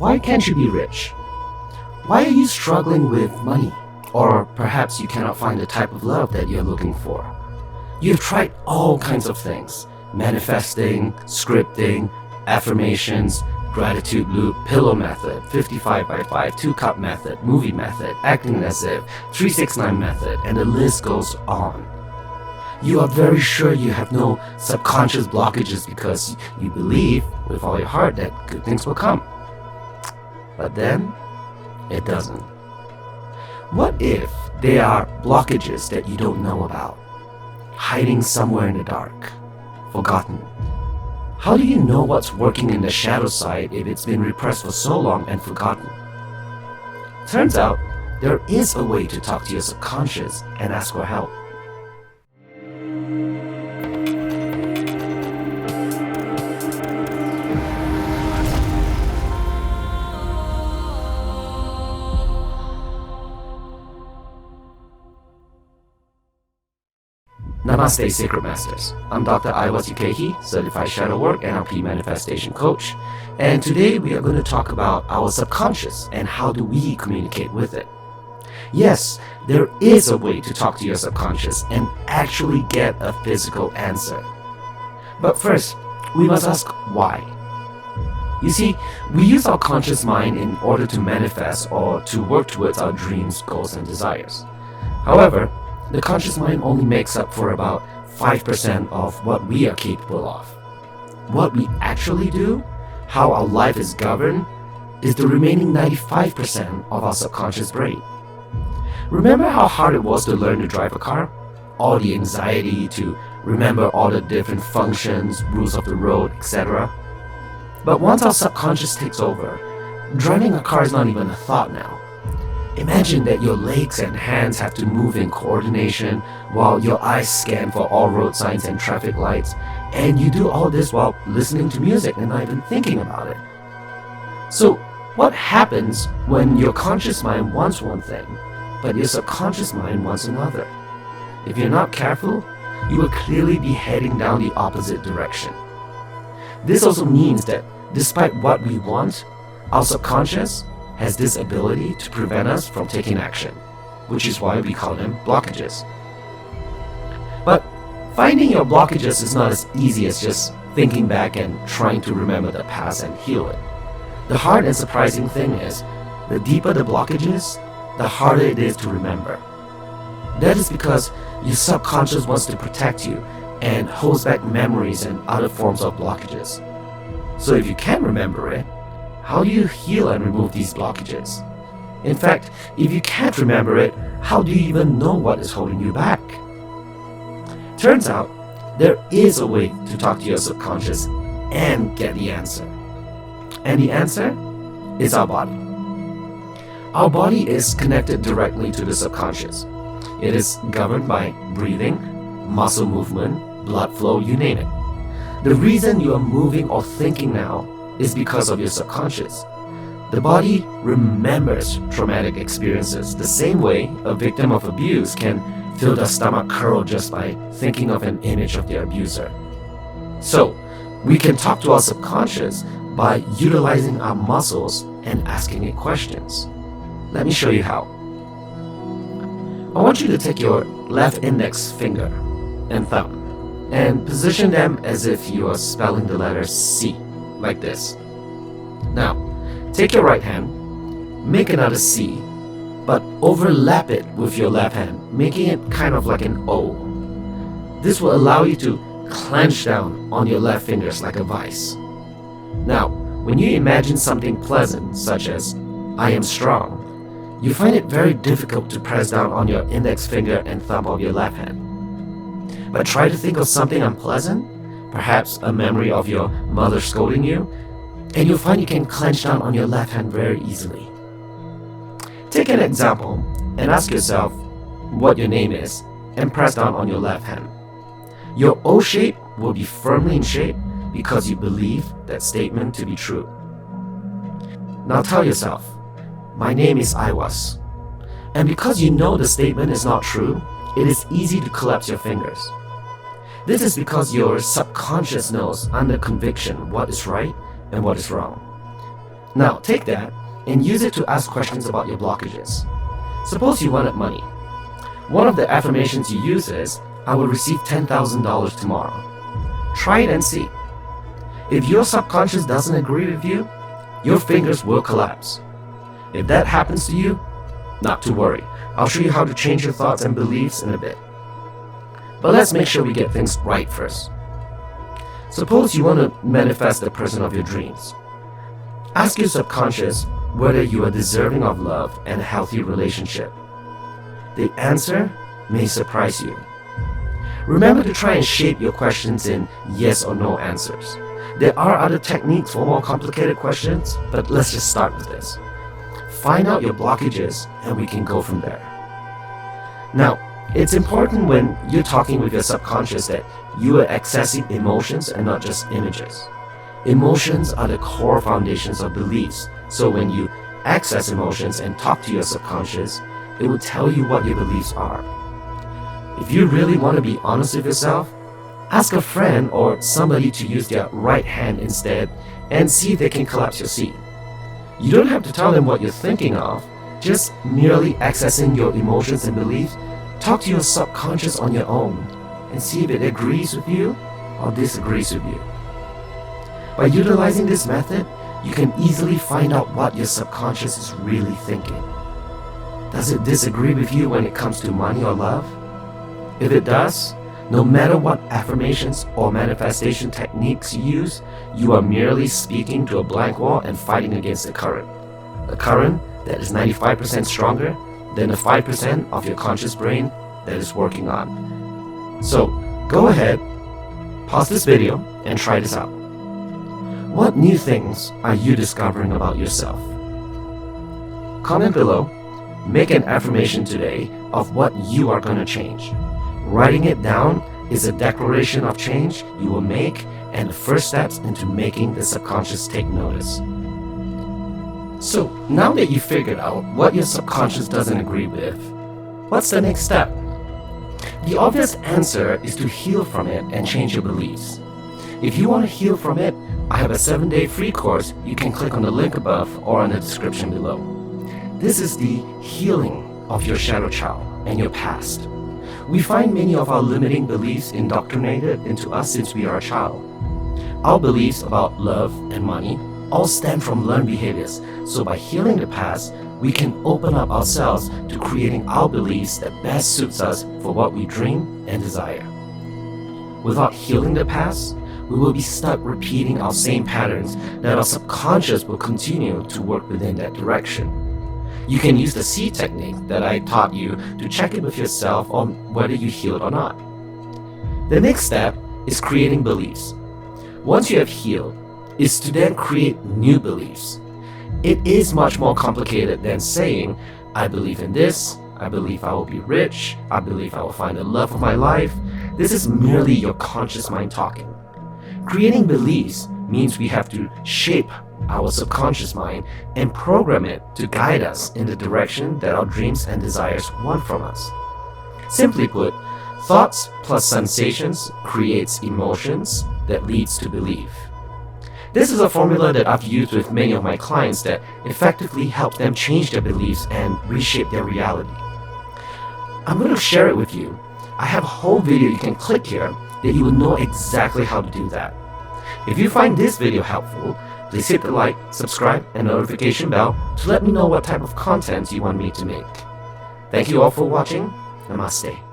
Why can't you be rich? Why are you struggling with money? Or perhaps you cannot find the type of love that you're looking for. You've tried all kinds of things: manifesting, scripting, affirmations, gratitude loop, pillow method, 55 by 5, 2-cup method, movie method, acting as if, 369 method, and the list goes on. You are very sure you have no subconscious blockages because you believe with all your heart that good things will come. But then, it doesn't. What if they are blockages that you don't know about, hiding somewhere in the dark, forgotten? How do you know what's working in the shadow side if it's been repressed for so long and forgotten? Turns out, there is a way to talk to your subconscious and ask for help. Namaste, Sacred Masters. I'm Dr. Iwas Yukehi, Certified Shadow Work NLP Manifestation Coach, and today we are going to talk about our subconscious and how do we communicate with it. Yes, there is a way to talk to your subconscious and actually get a physical answer. But first, we must ask why. You see, we use our conscious mind in order to manifest or to work towards our dreams, goals, and desires. However, the conscious mind only makes up for about 5% of what we are capable of. What we actually do, how our life is governed, is the remaining 95% of our subconscious brain. Remember how hard it was to learn to drive a car? All the anxiety to remember all the different functions, rules of the road, etc. But once our subconscious takes over, driving a car is not even a thought now. Imagine that your legs and hands have to move in coordination while your eyes scan for all road signs and traffic lights, and you do all this while listening to music and not even thinking about it. So, what happens when your conscious mind wants one thing, but your subconscious mind wants another? If you're not careful, you will clearly be heading down the opposite direction. This also means that despite what we want, our subconscious has this ability to prevent us from taking action, which is why we call them blockages. But finding your blockages is not as easy as just thinking back and trying to remember the past and heal it. The hard and surprising thing is, the deeper the blockages, the harder it is to remember. That is because your subconscious wants to protect you and holds back memories and other forms of blockages. So if you can't remember it, how do you heal and remove these blockages? In fact, if you can't remember it, how do you even know what is holding you back? Turns out, there is a way to talk to your subconscious and get the answer. And the answer is our body. Our body is connected directly to the subconscious. It is governed by breathing, muscle movement, blood flow, you name it. The reason you are moving or thinking now is because of your subconscious. The body remembers traumatic experiences the same way a victim of abuse can feel their stomach curl just by thinking of an image of their abuser. So, we can talk to our subconscious by utilizing our muscles and asking it questions. Let me show you how. I want you to take your left index finger and thumb and position them as if you are spelling the letter C. Like this. Now, take your right hand, make another C, but overlap it with your left hand, making it kind of like an O. This will allow you to clench down on your left fingers like a vice. Now, when you imagine something pleasant, such as, I am strong, you find it very difficult to press down on your index finger and thumb of your left hand. But try to think of something unpleasant, perhaps a memory of your mother scolding you, and you'll find you can clench down on your left hand very easily. Take an example and ask yourself what your name is and press down on your left hand. Your O shape will be firmly in shape because you believe that statement to be true. Now tell yourself, my name is Iwas. And because you know the statement is not true, it is easy to collapse your fingers. This is because your subconscious knows under conviction what is right and what is wrong. Now take that and use it to ask questions about your blockages. Suppose you wanted money. One of the affirmations you use is, I will receive $10,000 tomorrow. Try it and see. If your subconscious doesn't agree with you, your fingers will collapse. If that happens to you, not to worry. I'll show you how to change your thoughts and beliefs in a bit. But let's make sure we get things right first. Suppose you want to manifest the person of your dreams. Ask your subconscious whether you are deserving of love and a healthy relationship. The answer may surprise you. Remember to try and shape your questions in yes or no answers. There are other techniques for more complicated questions, but let's just start with this. Find out your blockages and we can go from there. Now, it's important when you're talking with your subconscious that you are accessing emotions and not just images. Emotions are the core foundations of beliefs, so when you access emotions and talk to your subconscious, it will tell you what your beliefs are. If you really want to be honest with yourself, ask a friend or somebody to use their right hand instead and see if they can collapse your seat. You don't have to tell them what you're thinking of, just merely accessing your emotions and beliefs. Talk to your subconscious on your own and see if it agrees with you or disagrees with you. By utilizing this method, you can easily find out what your subconscious is really thinking. Does it disagree with you when it comes to money or love? If it does, no matter what affirmations or manifestation techniques you use, you are merely speaking to a blank wall and fighting against the current. A current that is 95% stronger than the 5% of your conscious brain that is working on. So, go ahead, pause this video, and try this out. What new things are you discovering about yourself? Comment below. Make an affirmation today of what you are going to change. Writing it down is a declaration of change you will make and the first steps into making the subconscious take notice. So, now that you figured out what your subconscious doesn't agree with, what's the next step? The obvious answer is to heal from it and change your beliefs. If you want to heal from it, I have a 7-day free course you can click on the link above or on the description below. This is the healing of your shadow child and your past. We find many of our limiting beliefs indoctrinated into us since we are a child. Our beliefs about love and money all stem from learned behaviors, so by healing the past, we can open up ourselves to creating our beliefs that best suits us for what we dream and desire. Without healing the past, we will be stuck repeating our same patterns that our subconscious will continue to work within that direction. You can use the C technique that I taught you to check in with yourself on whether you healed or not. The next step is creating beliefs. Once you have healed, is to then create new beliefs. It is much more complicated than saying, I believe in this, I believe I will be rich, I believe I will find the love of my life. This is merely your conscious mind talking. Creating beliefs means we have to shape our subconscious mind and program it to guide us in the direction that our dreams and desires want from us. Simply put, thoughts plus sensations creates emotions that leads to belief. This is a formula that I've used with many of my clients that effectively help them change their beliefs and reshape their reality. I'm going to share it with you. I have a whole video you can click here that you will know exactly how to do that. If you find this video helpful, please hit the like, subscribe, and notification bell to let me know what type of content you want me to make. Thank you all for watching. Namaste.